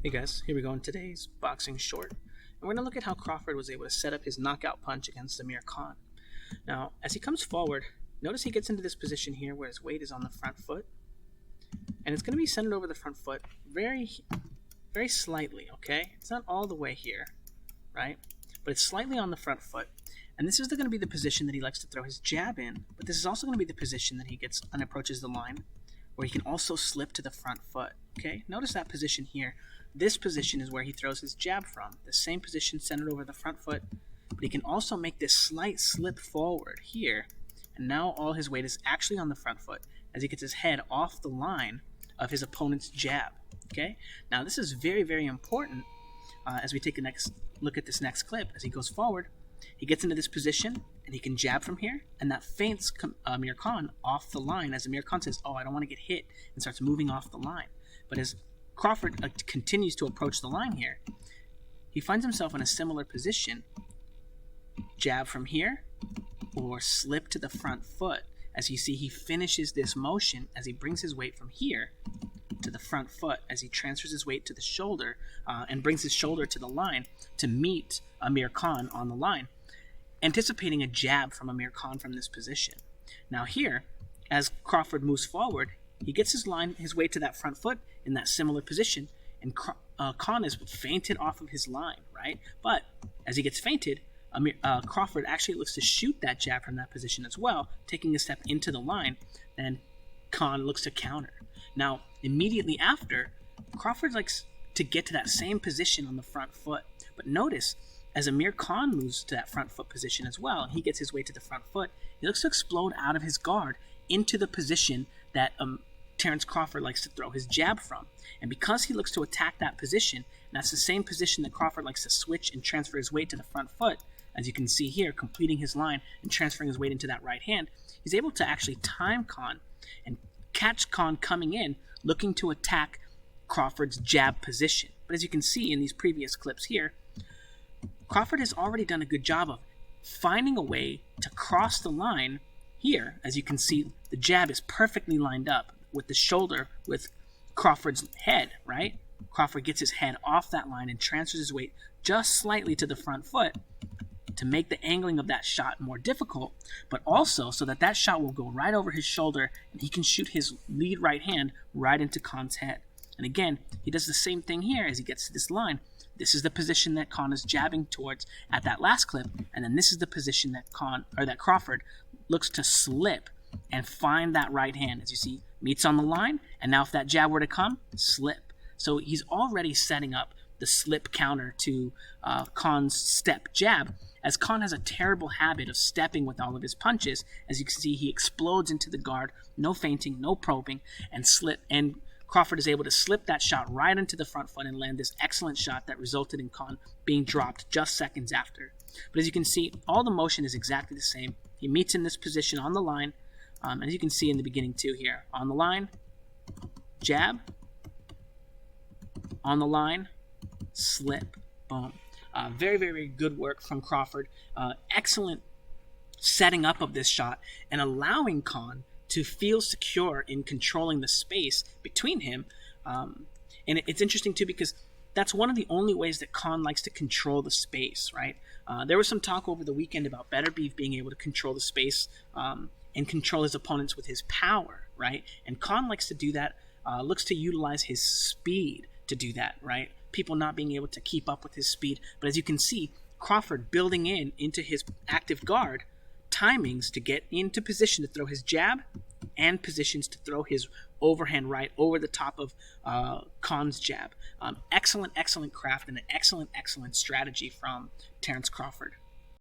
Hey guys, here we go in today's boxing short. And we're going to look at how Crawford was able to set up his knockout punch against Amir Khan. Now, as he comes forward, notice he gets into this position here where his weight is on the front foot. And it's going to be centered over the front foot very slightly, okay? It's not all the way here, right? But it's slightly on the front foot. And this is going to be the position that he likes to throw his jab in. But this is also going to be the position that he gets and approaches the line, where he can also slip to the front foot, okay? Notice that position here. This position is where he throws his jab from. The same position centered over the front foot, but he can also make this slight slip forward here, and now all his weight is actually on the front foot as he gets his head off the line of his opponent's jab, okay? Now this is very important as we take a next look at this next clip. As he goes forward, he gets into this position, and he can jab from here, and that feints Amir Khan off the line as Amir Khan says, oh, I don't want to get hit, and starts moving off the line. But as Crawford continues to approach the line here, he finds himself in a similar position. Jab from here, or slip to the front foot. As you see, he finishes this motion as he brings his weight from here to the front foot, as he transfers his weight to the shoulder and brings his shoulder to the line to meet Amir Khan on the line, anticipating a jab from Amir Khan from this position. Now here, as Crawford moves forward, he gets his weight to that front foot in that similar position, and Khan is feinted off of his line, right? But as he gets feinted, Crawford actually looks to shoot that jab from that position as well, taking a step into the line, and Khan looks to counter. Now, immediately after, Crawford likes to get to that same position on the front foot, but notice, as Amir Khan moves to that front foot position as well, and he gets his way to the front foot, he looks to explode out of his guard into the position that Terence Crawford likes to throw his jab from. And because he looks to attack that position, and that's the same position that Crawford likes to switch and transfer his weight to the front foot, as you can see here, completing his line and transferring his weight into that right hand, he's able to actually time Khan and catch Khan coming in, looking to attack Crawford's jab position. But as you can see in these previous clips here, Crawford has already done a good job of finding a way to cross the line here. As you can see, the jab is perfectly lined up with the shoulder with Crawford's head, right? Crawford gets his head off that line and transfers his weight just slightly to the front foot to make the angling of that shot more difficult, but also so that shot will go right over his shoulder and he can shoot his lead right hand right into Khan's head. And again, he does the same thing here as he gets to this line. This is the position that Khan is jabbing towards at that last clip, and then this is the position that Crawford looks to slip and find that right hand. As you see, meets on the line, and now if that jab were to come, slip. So he's already setting up the slip counter to Khan's step jab, as Khan has a terrible habit of stepping with all of his punches. As you can see, he explodes into the guard, no feinting, no probing, and Crawford is able to slip that shot right into the front foot and land this excellent shot that resulted in Khan being dropped just seconds after. But as you can see, all the motion is exactly the same. He meets in this position on the line, as you can see in the beginning too here. On the line, jab. On the line, slip. Boom. Very good work from Crawford. Excellent setting up of this shot and allowing Khan to feel secure in controlling the space between him. And it's interesting too, because that's one of the only ways that Khan likes to control the space, right? There was some talk over the weekend about Beterbiev being able to control the space and control his opponents with his power, right? And Khan likes to do that, looks to utilize his speed to do that, right? People not being able to keep up with his speed. But as you can see, Crawford building into his active guard timings to get into position to throw his jab and positions to throw his overhand right over the top of Khan's jab. Excellent craft and an excellent strategy from Terence Crawford.